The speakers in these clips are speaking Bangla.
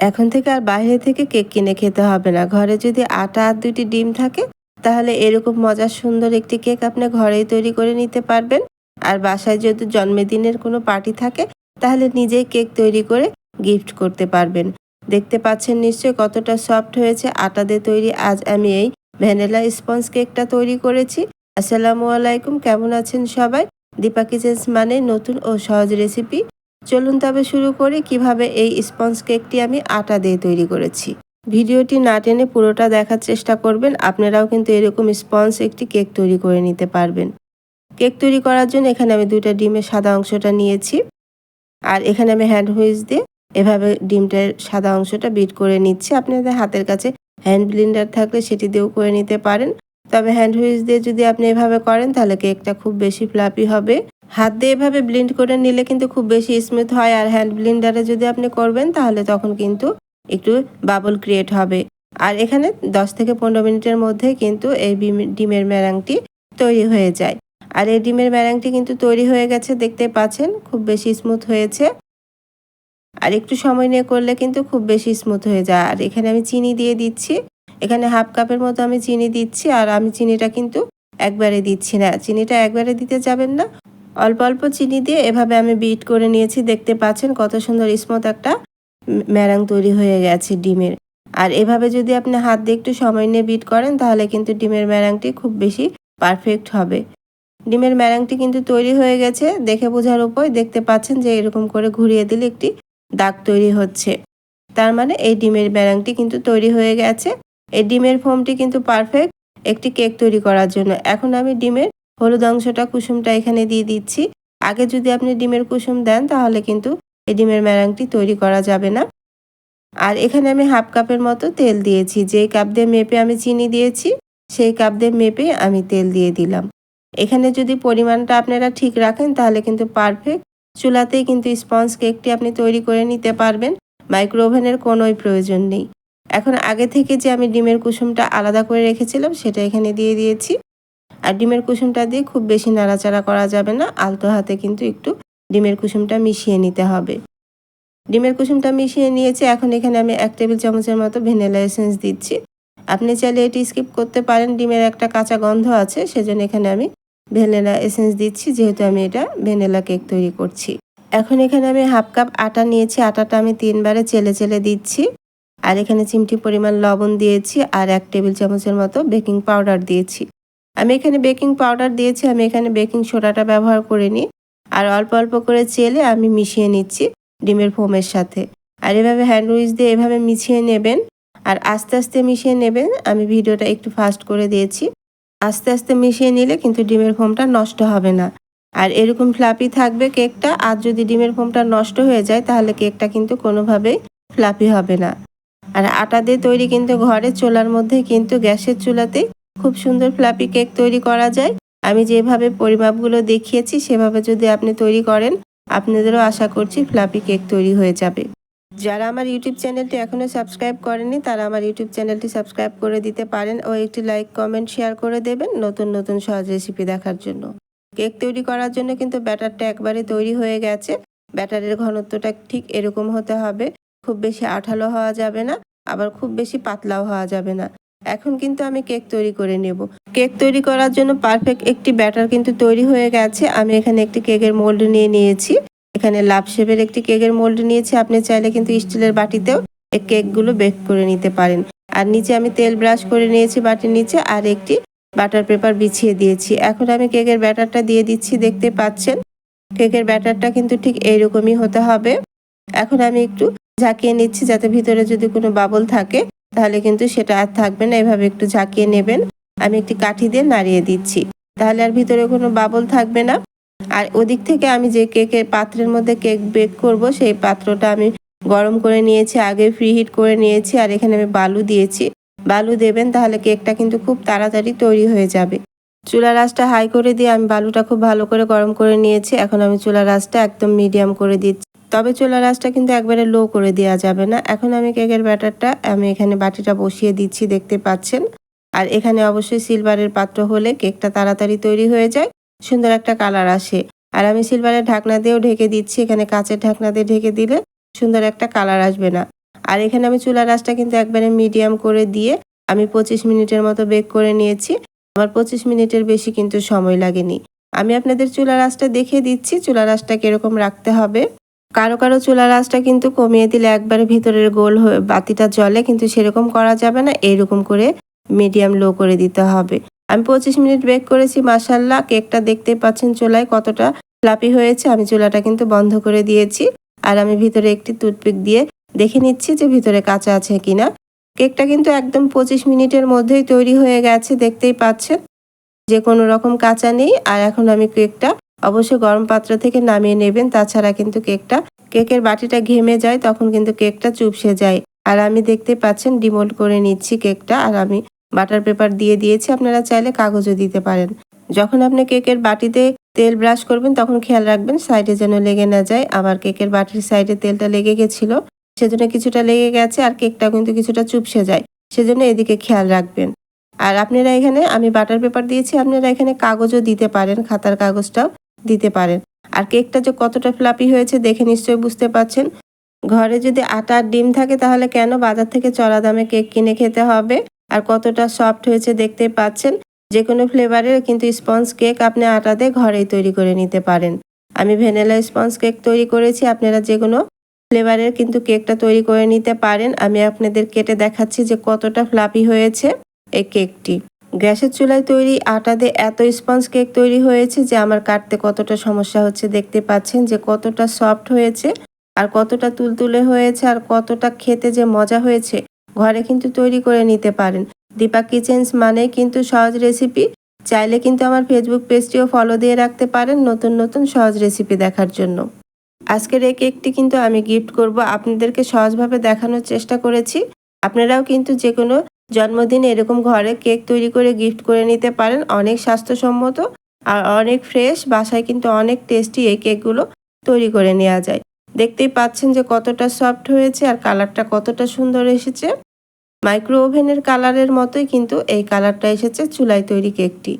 এখন থেকে আর বাইরে থেকে কেক কিনে খেতে হবে না। ঘরে যদি আটা আর ২টি ডিম থাকে তাহলে এরকম মজার সুন্দর একটি কেক আপনি ঘরেই তৈরি করে নিতে পারবেন। আর বাসায় যদি জন্মদিনের কোনো পার্টি থাকে তাহলে নিজেই কেক তৈরি করে গিফট করতে পারবেন। দেখতে পাচ্ছেন নিশ্চয়ই কতটা সফট হয়েছে আটা দিয়ে তৈরি আজ আমি এই ভ্যানিলা স্পঞ্জ কেকটা তৈরি করেছি। আসসালামু আলাইকুম, কেমন আছেন সবাই? দীপা কিচেন্স মানে নতুন ও সহজ রেসিপি। চলুন তবে শুরু করি কিভাবে এই স্পঞ্জ কেকটি আমি আটা দিয়ে তৈরি করেছি। ভিডিওটি না টেনে পুরোটা দেখার চেষ্টা করবেন, আপনারাও কিন্তু এরকম স্পঞ্জ একটি কেক তৈরি করে নিতে পারবেন। কেক তৈরি করার জন্য এখানে আমি 2টা ডিমের সাদা অংশটা নিয়েছি, আর এখানে আমি হ্যান্ড হুইচ দিয়ে এভাবে ডিমটার সাদা অংশটা বিট করে নিচ্ছি। আপনাদের হাতের কাছে হ্যান্ড ব্লেন্ডার থাকলে সেটি দিয়েও করে নিতে পারেন, তবে হ্যান্ড হুইচ দিয়ে যদি আপনি এভাবে করেন তাহলে কেকটা খুব বেশি ফ্লাফি হবে। হাত দিয়ে এভাবে ব্লেন্ড করে নিলে কিন্তু খুব বেশি স্মুথ হয়, আর হ্যান্ড ব্লেন্ডারে যদি আপনি করবেন তাহলে তখন কিন্তু একটু বাবল ক্রিয়েট হবে। আর এখানে 10 থেকে 15 মিনিটের মধ্যে কিন্তু এই ডিমের ম্যারাংটি তৈরি হয়ে যায়। আর এই ডিমের ম্যারাংটি কিন্তু তৈরি হয়ে গেছে, দেখতে পাচ্ছেন খুব বেশি স্মুথ হয়েছে। আর একটু সময় নিয়ে করলে কিন্তু খুব বেশি স্মুথ হয়ে যায়। আর এখানে আমি চিনি দিয়ে দিচ্ছি, এখানে হাফ কাপের মতো আমি চিনি দিচ্ছি। আর আমি চিনিটা কিন্তু একবারে দিচ্ছি না, চিনিটা একবারে দিতে যাবেন না, অল্প অল্প চিনি দিয়ে এভাবে আমি বিট করে নিয়েছি। দেখতে পাচ্ছেন কত সুন্দর স্মুথ একটা ম্যারাং তৈরি হয়ে গেছে ডিমের। আর এভাবে যদি আপনি হাত দিয়ে একটু সময় নিয়ে বিট করেন তাহলে কিন্তু ডিমের ম্যারাংটি খুব বেশি পারফেক্ট হবে। ডিমের ম্যারাংটি কিন্তু তৈরি হয়ে গেছে, দেখে বোঝার উপায় দেখতে পাচ্ছেন যে এরকম করে ঘুরিয়ে দিলে একটি দাগ তৈরি হচ্ছে, তার মানে এই ডিমের ম্যারাংটি কিন্তু তৈরি হয়ে গেছে। এই ডিমের ফোমটি কিন্তু পারফেক্ট একটি কেক তৈরি করার জন্য। এখন আমি ডিমের হলুদ অংশটা কুসুমটা এখানে দিয়ে দিচ্ছি। আগে যদি আপনি ডিমের কুসুম দেন তাহলে কিন্তু এই ডিমের ম্যারাংটি তৈরি করা যাবে না। আর এখানে আমি হাফ কাপের মতো তেল দিয়েছি, যেই কাপ দিয়ে মেপে আমি চিনি দিয়েছি সেই কাপ দিয়ে মেপে আমি তেল দিয়ে দিলাম। এখানে যদি পরিমাণটা আপনারা ঠিক রাখেন তাহলে কিন্তু পারফেক্ট চুলাতেই কিন্তু স্পঞ্জ কেকটি আপনি তৈরি করে নিতে পারবেন, মাইক্রো ওভেনের কোনোই প্রয়োজন নেই। এখন আগে থেকে যে আমি ডিমের কুসুমটা আলাদা করে রেখেছিলাম সেটা এখানে দিয়ে দিয়েছি। আর ডিমের কুসুমটা দিয়ে খুব বেশি নাড়াচাড়া করা যাবে না, আলতো হাতে কিন্তু একটু ডিমের কুসুমটা মিশিয়ে নিতে হবে। ডিমের কুসুমটা মিশিয়ে নিয়েছি, এখন এখানে আমি 1 টেবিল চামচের মতো ভ্যানিলা এসেন্স দিচ্ছি। আপনি চাইলে এটি স্কিপ করতে পারেন, ডিমের একটা কাঁচা গন্ধ আছে, সেজন্য এখানে আমি ভ্যানিলা এসেন্স দিচ্ছি, যেহেতু আমি এটা ভ্যানিলা কেক তৈরি করছি। এখন এখানে আমি হাফ কাপ আটা নিয়েছি, আটাটা আমি 3 বারে চেলে চেলে দিচ্ছি। আর এখানে চিমটি পরিমাণ লবণ দিয়েছি, আর 1 টেবিল চামচের মতো বেকিং পাউডার দিয়েছি। আমি এখানে বেকিং পাউডার দিয়েছি, আমি এখানে বেকিং সোডাটা ব্যবহার করিনি। আর অল্প অল্প করে চেলে আমি মিশিয়ে নিচ্ছি ডিমের ফোমের সাথে। আর এভাবে হ্যান্ড উইচ দিয়ে এভাবে মিশিয়ে নেবেন, আর আস্তে আস্তে মিশিয়ে নেবেন। আমি ভিডিওটা একটু ফাস্ট করে দিয়েছি। আস্তে আস্তে মিশিয়ে নিলে কিন্তু ডিমের ফোমটা নষ্ট হবে না, আর এরকম ফ্লাফি থাকবে কেকটা। আর যদি ডিমের ফোমটা নষ্ট হয়ে যায় তাহলে কেকটা কিন্তু কোনোভাবেই ফ্লাফি হবে না। আর আটা দিয়ে তৈরি কিন্তু ঘরে চুলার মধ্যে কিন্তু গ্যাসের চুলাতেই খুব সুন্দর ফ্লাফি কেক তৈরি করা যায়। আমি যেভাবে পরিমাপগুলো দেখিয়েছি সেভাবে যদি আপনি তৈরি করেন আপনাদেরও আশা করছি ফ্লাফি কেক তৈরি হয়ে যাবে। যারা আমার ইউটিউব চ্যানেলটি এখনও সাবস্ক্রাইব করেনি তারা আমার ইউটিউব চ্যানেলটি সাবস্ক্রাইব করে দিতে পারেন ও একটি লাইক কমেন্ট শেয়ার করে দেবেন নতুন নতুন সহজ রেসিপি দেখার জন্য। কেক তৈরি করার জন্য কিন্তু ব্যাটারটা একবারে তৈরি হয়ে গেছে। ব্যাটারের ঘনত্বটা ঠিক এরকম হতে হবে, খুব বেশি আঠালো হওয়া যাবে না, আবার খুব বেশি পাতলাও হওয়া যাবে না। এখন কিন্তু আমি কেক তৈরি করে নেব। কেক তৈরি করার জন্য পারফেক্ট একটি ব্যাটার কিন্তু তৈরি হয়ে গেছে। আমি এখানে একটি কেকের মোল্ড নিয়ে নিয়েছি, এখানে লাভ শেপের একটি কেকের মোল্ড নিয়েছি। আপনি চাইলে কিন্তু স্টিলের বাটিতেও এই কেকগুলো বেক করে নিতে পারেন। আর নিচে আমি তেল ব্রাশ করে নিয়েছি বাটির নিচে, আর একটি বাটার পেপার বিছিয়ে দিয়েছি। এখন আমি কেকের ব্যাটারটা দিয়ে দিচ্ছি, দেখতে পাচ্ছেন কেকের ব্যাটারটা কিন্তু ঠিক এইরকমই হতে হবে। এখন আমি একটু ঝাঁকিয়ে নিচ্ছি যাতে ভিতরে যদি কোনো বাবল থাকে তাহলে কিন্তু সেটা আর থাকবে না। এভাবে একটু ঝাঁকিয়ে নেবেন। আমি একটি কাঠি দিয়ে নাড়িয়ে দিচ্ছি, তাহলে আর ভিতরে কোনো বাবল থাকবে না। আর ওদিক থেকে আমি যে কেকের পাত্রের মধ্যে কেক বেক করব সেই পাত্রটা আমি গরম করে নিয়েছি, আগে প্রিহিট করে নিয়েছি। আর এখানে আমি বালু দিয়েছি, বালু দেবেন তাহলে কেকটা কিন্তু খুব তাড়াতাড়ি তৈরি হয়ে যাবে। চুলার আঁচটা হাই করে দিয়ে আমি বালুটা খুব ভালো করে গরম করে নিয়েছি। এখন আমি চুলার আঁচটা একদম মিডিয়াম করে দিচ্ছি, তবে চুলার আঁচটা কিন্তু একবারে লো করে দেওয়া যাবে না। এখন আমি কেকের ব্যাটারটা আমি এখানে বাটিটা বসিয়ে দিচ্ছি, দেখতে পাচ্ছেন। আর এখানে অবশ্যই সিলভারের পাত্র হলে কেকটা তাড়াতাড়ি তৈরি হয়ে যায়, সুন্দর একটা কালার আসে। আর আমি সিলভারের ঢাকনা দিয়েও ঢেকে দিচ্ছি, এখানে কাঁচের ঢাকনা দিয়ে ঢেকে দিলে সুন্দর একটা কালার আসবে না। আর এখানে আমি চুলার আঁচটা কিন্তু একবারে মিডিয়াম করে দিয়ে আমি 25 মিনিটের মতো বেক করে নিয়েছি। আমার 25 মিনিটের বেশি কিন্তু সময় লাগেনি। আমি আপনাদের চুলার আঁচটা দেখিয়ে দিচ্ছি চুলার আঁচটা কিরকম রাখতে হবে। কারো কারো চুলার আঁচটা কিন্তু কমিয়ে দিলে একবারে ভিতরের গোল হয়ে বাতিটা জ্বলে, কিন্তু সেরকম করা যাবে না, এইরকম করে মিডিয়াম লো করে দিতে হবে। আমি 25 মিনিট বেক করেছি, মাশাআল্লাহ কেকটা দেখতেই পাচ্ছেন চুলায় কতটা ফ্লাপি হয়েছে। আমি চুলাটা কিন্তু বন্ধ করে দিয়েছি আর আমি ভিতরে একটি টুথপিক দিয়ে দেখে নিচ্ছি যে ভিতরে কাঁচা আছে কিনা। কেকটা কিন্তু একদম 25 মিনিটের মধ্যেই তৈরি হয়ে গেছে, দেখতেই পাচ্ছেন যে কোনো রকম কাঁচা নেই। আর এখন আমি কেকটা অবশ্যই গরম পাত্র থেকে নামিয়ে নেবেন, তাছাড়া কিন্তু কেকের বাটিটা ঘেমে যায়, তখন কিন্তু কেকটা চুপসে যায়। আর আমি দেখতে পাচ্ছেন ডিমোল্ড করে নিচ্ছি কেকটা, আর আমি বাটার পেপার দিয়ে দিয়েছি, আপনারা চাইলে কাগজও দিতে পারেন। যখন আপনি কেকের বাটিতে তেল ব্রাশ করবেন তখন খেয়াল রাখবেন সাইডে যেন লেগে না যায়। আমার কেকের বাটির সাইডে তেলটা লেগে গেছিল, সেজন্য কিছুটা লেগে গেছে, আর কেকটা কিন্তু কিছুটা চুপসে যায়, সেজন্য এদিকে খেয়াল রাখবেন। আর আপনারা এখানে আমি বাটার পেপার দিয়েছি, আপনারা এখানে কাগজও দিতে পারেন, খাতার কাগজটাও দিতে পারেন। আর কেকটা যে কতটা ফ্লাপি হয়েছে দেখে নিশ্চয়ই বুঝতে পারছেন। ঘরে যদি আটা আর ডিম থাকে তাহলে কেন বাজার থেকে চড়া দামে কেক কিনে খেতে হবে। আর কতটা সফট হয়েছে দেখতেই পাচ্ছেন। যে কোনো ফ্লেভারের কিন্তু স্পঞ্জ কেক আপনি আটা দিয়ে ঘরেই তৈরি করে নিতে পারেন। আমি ভ্যানিলা স্পঞ্জ কেক তৈরি করেছি, আপনারা যে কোনো ফ্লেভারের কিন্তু কেকটা তৈরি করে নিতে পারেন। আমি আপনাদের কেটে দেখাচ্ছি যে কতটা ফ্লাপি হয়েছে এই কেকটি। গ্যাসের চুলায় তৈরি আটা দিয়ে এত স্পঞ্জ কেক তৈরি হয়েছে যে আমার কাটতে কতটা সমস্যা হচ্ছে, দেখতে পাচ্ছেন যে কতটা সফট হয়েছে আর কতটা তুলতুলে হয়েছে আর কতটা খেতে যে মজা হয়েছে। ঘরে কিন্তু তৈরি করে নিতে পারেন। দীপা কিচেন্স মানে কিন্তু সহজ রেসিপি। চাইলে কিন্তু আমার ফেসবুক পেজটিও ফলো দিয়ে রাখতে পারেন নতুন নতুন সহজ রেসিপি দেখার জন্য। আজকের এই কেকটি কিন্তু আমি গিফট করব, আপনাদেরকে সহজভাবে দেখানোর চেষ্টা করেছি। আপনারাও কিন্তু যে কোনো জন্মদিনে এরকম ঘরে কেক তৈরি করে গিফট করে নিতে পারেন। অনেক স্বাস্থ্যসম্মত আর অনেক ফ্রেশ, বাসায় কিন্তু অনেক টেস্টি এই কেকগুলো তৈরি করে নেওয়া যায়। দেখতেই পাচ্ছেন যে কতটা সফট হয়েছে আর কালারটা কতটা সুন্দর এসেছে। মাইক্রো ওভেনের কালারের মতোই কিন্তু এই কালারটা এসেছে চুলায় তৈরি কেকটি।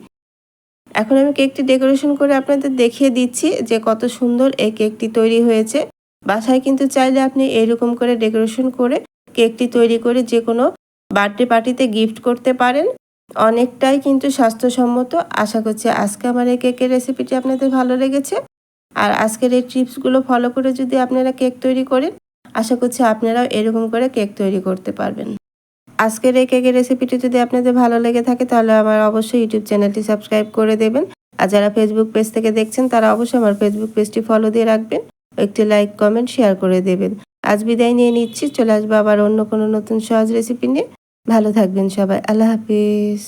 এখন আমি কেকটি ডেকোরেশন করে আপনাদের দেখিয়ে দিচ্ছি যে কত সুন্দর এই কেকটি তৈরি হয়েছে। বাসায় কিন্তু চাইলে আপনি এরকম করে ডেকোরেশন করে কেকটি তৈরি করে যে কোনো বার্থডে পার্টিতে গিফট করতে পারেন। অনেকটাই কিন্তু স্বাস্থ্যসম্মত। আশা করছি আজকে আমার এই কেকের রেসিপিটি আপনাদের ভালো লেগেছে। আর আজকের এই টিপসগুলো ফলো করে যদি আপনারা কেক তৈরি করেন, আশা করছি আপনারাও এরকম করে কেক তৈরি করতে পারবেন। আজকের এই কেকের রেসিপিটি যদি আপনাদের ভালো লেগে থাকে তাহলে আমার অবশ্যই ইউটিউব চ্যানেলটি সাবস্ক্রাইব করে দেবেন। আর যারা ফেসবুক পেজ থেকে দেখছেন তারা অবশ্যই আমার ফেসবুক পেজটি ফলো দিয়ে রাখবেন। একটি লাইক, কমেন্ট, শেয়ার করে দেবেন। আজ বিদায় নিয়ে নিচ্ছি, চলে আসবো আবার অন্য কোনো নতুন সহজ রেসিপি নিয়ে। ভালো থাকবেন সবাই। আল্লাহ হাফিজ।